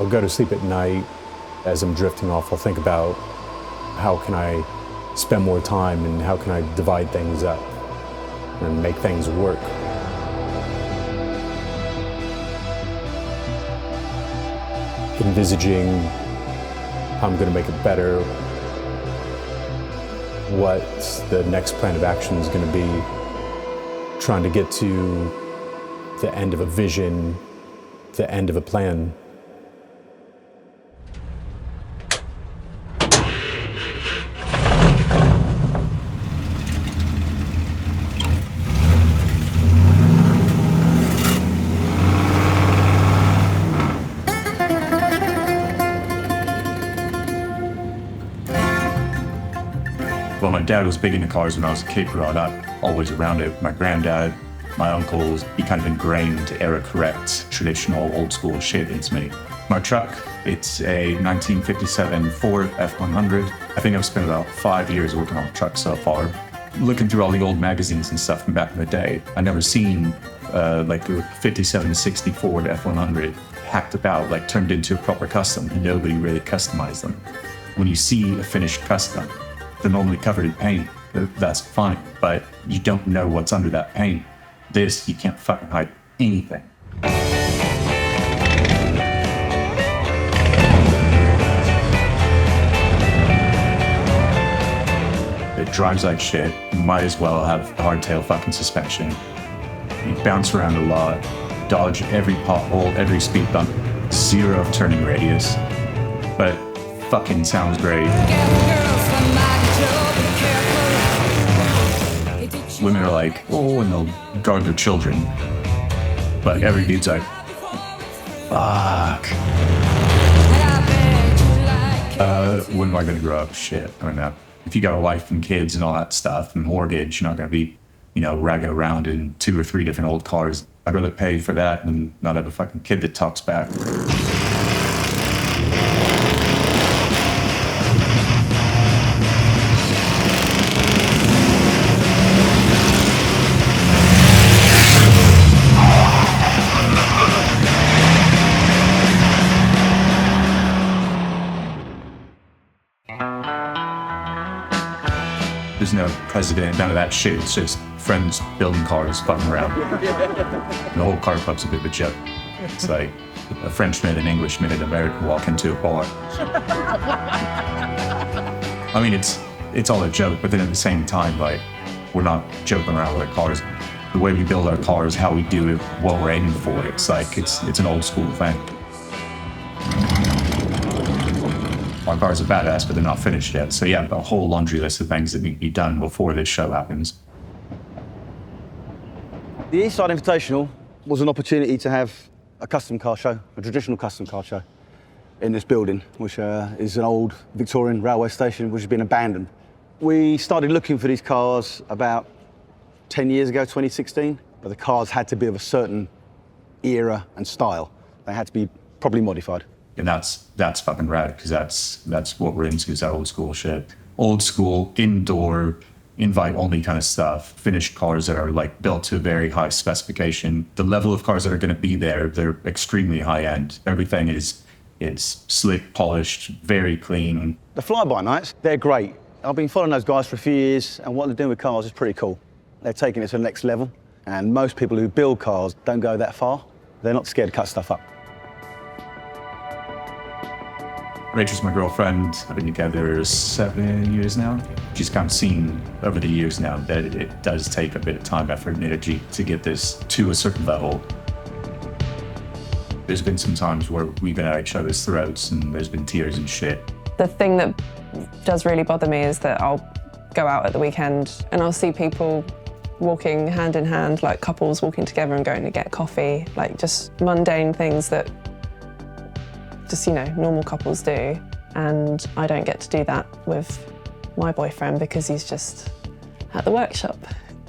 I'll go to sleep at night. As I'm drifting off, I'll think about how can I spend more time and how can I divide things up and make things work. Envisaging how I'm going to make it better, what the next plan of action is going to be, trying to get to the end of a vision, the end of a plan. Well, my dad was big into cars when I was a kid growing up, always around it. My granddad, my uncles, he kind of ingrained era-correct, traditional, old-school shit into me. My truck, it's a 1957 Ford F100. I think I've spent about 5 years working on the truck so far. Looking through all the old magazines and stuff from back in the day, I never seen like a 57 to 60 Ford F100 hacked about, like turned into a proper custom. Nobody really customized them. When you see a finished custom, they're normally covered in paint. That's fine, but you don't know what's under that paint. This, you can't fucking hide anything. It drives like shit. You might as well have hardtail fucking suspension. You bounce around a lot, dodge every pothole, every speed bump, 0 turning radius, but fucking sounds great. Women are like, oh, and they'll guard their children. But every dude's like, fuck. When am I gonna grow up? Shit, I don't know. If you got a wife and kids and all that stuff and mortgage, you're not gonna be, ragging around in 2 or 3 different old cars. I'd rather pay for that than not have a fucking kid that talks back. There's no president, none of that shit. It's just friends building cars, fucking around. The whole car club's a bit of a joke. It's like a Frenchman, an Englishman, and an American walk into a bar. I mean, it's all a joke, but then at the same time, like, we're not joking around with our cars. The way we build our cars, how we do it, what we're aiming for, it's like, it's an old school thing. Our cars are badass, but they're not finished yet. So yeah, a whole laundry list of things that need to be done before this show happens. The Eastside Invitational was an opportunity to have a custom car show, a traditional custom car show, in this building, which is an old Victorian railway station which has been abandoned. We started looking for these cars about 10 years ago, 2016, but the cars had to be of a certain era and style. They had to be properly modified. And that's fucking rad, because that's what we're into, is that old school shit. Old school, indoor, invite-only kind of stuff. Finished cars that are like built to a very high specification. The level of cars that are going to be there, they're extremely high-end. Everything is slick, polished, very clean. The fly-by-nights, they're great. I've been following those guys for a few years, and what they're doing with cars is pretty cool. They're taking it to the next level, and most people who build cars don't go that far. They're not scared to cut stuff up. Rachel's my girlfriend. I've been together 7 years now. She's kind of seen over the years now that it does take a bit of time, effort, and energy to get this to a certain level. There's been some times where we've been at each other's throats and there's been tears and shit. The thing that does really bother me is that I'll go out at the weekend and I'll see people walking hand in hand, like couples walking together and going to get coffee, like just mundane things that just, normal couples do. And I don't get to do that with my boyfriend because he's just at the workshop.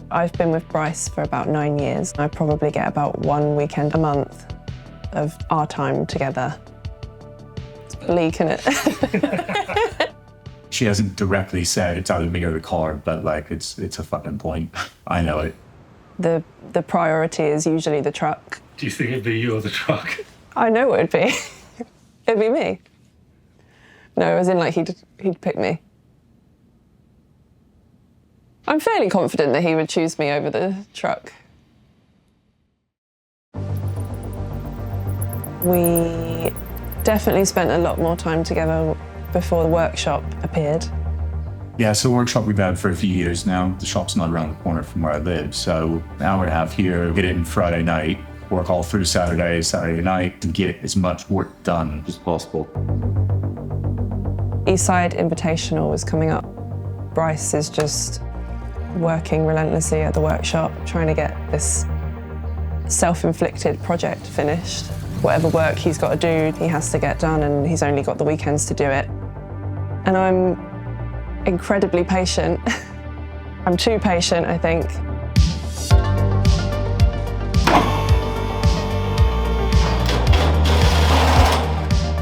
I've been with Bryce for about 9 years. I probably get about 1 weekend a month of our time together. It's bleak, isn't it? She hasn't directly said it's either me or the car, but like it's a fucking point. I know it. The priority is usually the truck. Do you think it'd be you or the truck? I know it would be. It'd be me. No, as in like he'd pick me. I'm fairly confident that he would choose me over the truck. We definitely spent a lot more time together before the workshop appeared. Yeah, so workshop we've had for a few years now. The shop's not around the corner from where I live, so an hour and a half here, get in Friday night, work all through Saturday night to get as much work done as possible. Eastside Invitational was coming up. Bryce is just working relentlessly at the workshop, trying to get this self-inflicted project finished. Whatever work he's got to do, he has to get done, and he's only got the weekends to do it. And I'm incredibly patient. I'm too patient, I think.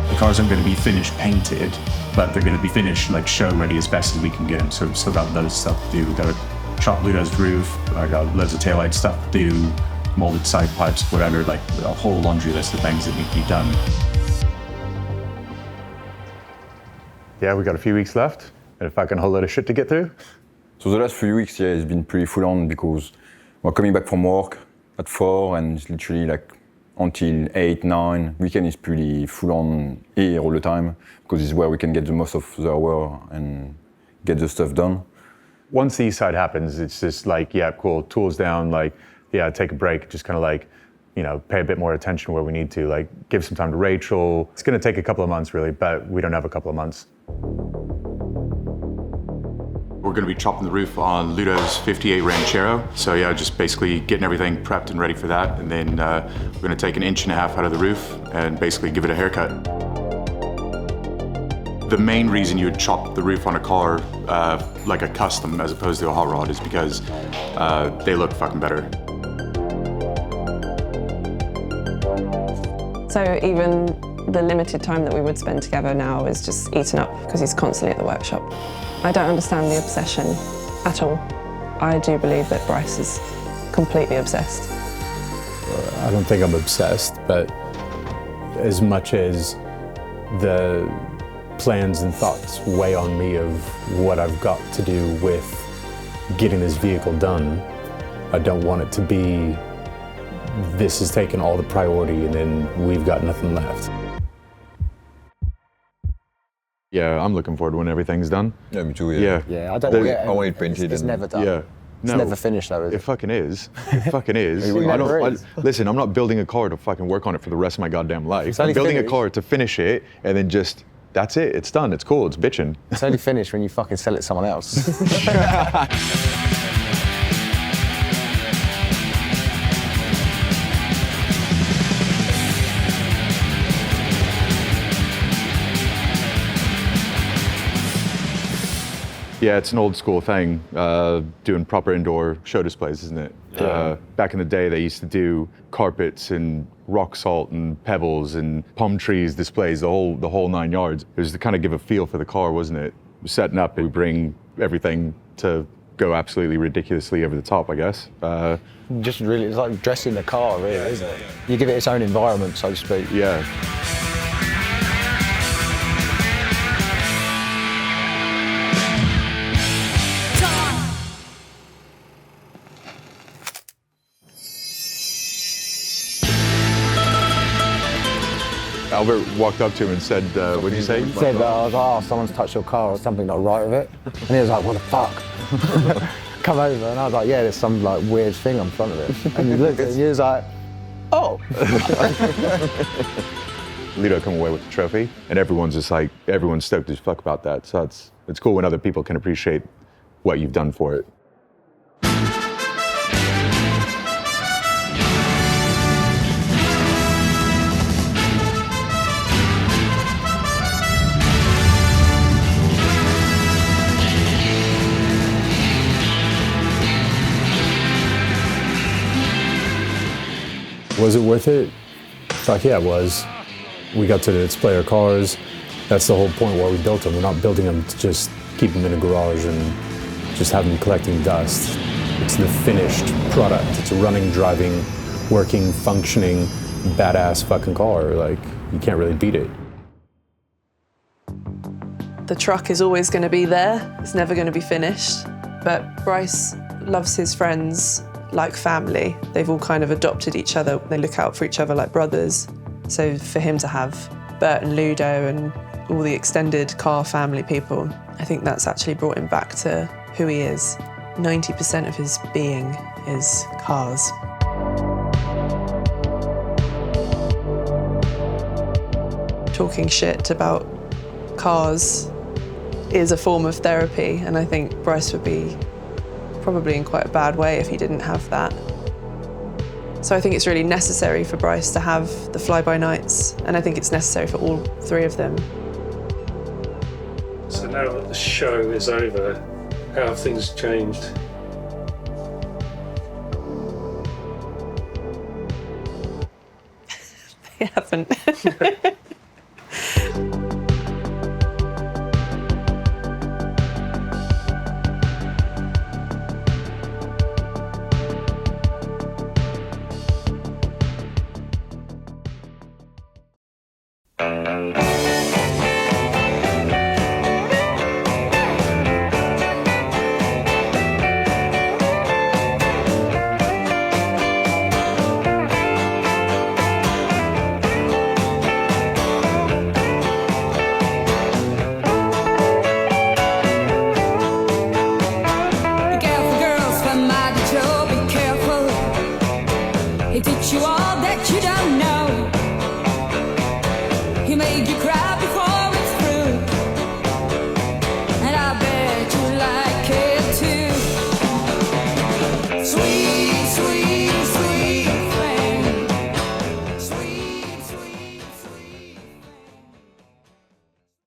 The cars aren't going to be finished painted, but they're going to be finished like show ready as best as we can get them. So we've still got loads of stuff to do. We've got to chop Ludo's roof. I got loads of taillight stuff to do, molded side pipes, whatever, like a whole laundry list of things that need to be done. Yeah, we got a few weeks left, and a fucking whole lot of shit to get through. So the last few weeks, yeah, it's been pretty full on because we're coming back from work at 4 and it's literally like until 8, 9. Weekend is pretty full on here all the time because it's where we can get the most of the hour and get the stuff done. Once the east side happens, it's just like, yeah, cool, tools down, like, yeah, take a break, just kind of like, you know, pay a bit more attention where we need to, like give some time to Rachel. It's gonna take a couple of months really, but we don't have a couple of months. We're going to be chopping the roof on Ludo's 58 Ranchero. So yeah, just basically getting everything prepped and ready for that. And then we're going to take 1.5 inches out of the roof and basically give it a haircut. The main reason you would chop the roof on a car like a custom as opposed to a hot rod is because they look fucking better. So even the limited time that we would spend together now is just eaten up because he's constantly at the workshop. I don't understand the obsession at all. I do believe that Bryce is completely obsessed. I don't think I'm obsessed, but as much as the plans and thoughts weigh on me of what I've got to do with getting this vehicle done, I don't want it to be this has taken all the priority and then we've got nothing left. Yeah, I'm looking forward to when everything's done. Yeah, me too, yeah. Yeah, I don't get it. I want it printed. It's never done. Yeah. It's never finished though, is It it? fucking is. It fucking is. It never is. Listen, I'm not building a car to fucking work on it for the rest of my goddamn life. I'm only building a finished. car to finish it and then just, that's it. It's done. It's cool. It's bitching. It's only finished when you fucking sell it to someone else. Yeah, it's an old school thing, doing proper indoor show displays, isn't it? Yeah. Back in the day, they used to do carpets and rock salt and pebbles and palm trees displays, the whole 9 yards. It was to kind of give a feel for the car, wasn't it? Setting up and bring everything to go absolutely ridiculously over the top, I guess. Just really, it's like dressing the car, really, isn't it? You give it its own environment, so to speak. Yeah. Albert walked up to him and said, what'd you say? He said, I was like, oh, someone's touched your car or something not right with it. And he was like, what the fuck? Come over, and I was like, yeah, there's some like weird thing on front of it. And he looked at it and he was like, oh. Ludo come away with the trophy, and everyone's just like, everyone's stoked as fuck about that. So it's cool when other people can appreciate what you've done for it. Was it worth it? Fuck yeah, it was. We got to display our cars. That's the whole point why we built them. We're not building them to just keep them in a garage and just have them collecting dust. It's the finished product. It's a running, driving, working, functioning, badass fucking car. Like, you can't really beat it. The truck is always going to be there, it's never going to be finished. But Bryce loves his friends like family. They've all kind of adopted each other. They look out for each other like brothers. So for him to have Bert and Ludo and all the extended car family people, I think that's actually brought him back to who he is. 90% of his being is cars. Talking shit about cars is a form of therapy, and I think Bryce would be probably in quite a bad way if he didn't have that. So I think it's really necessary for Bryce to have the fly-by-nights, and I think it's necessary for all three of them. So now that the show is over, how have things changed? They haven't.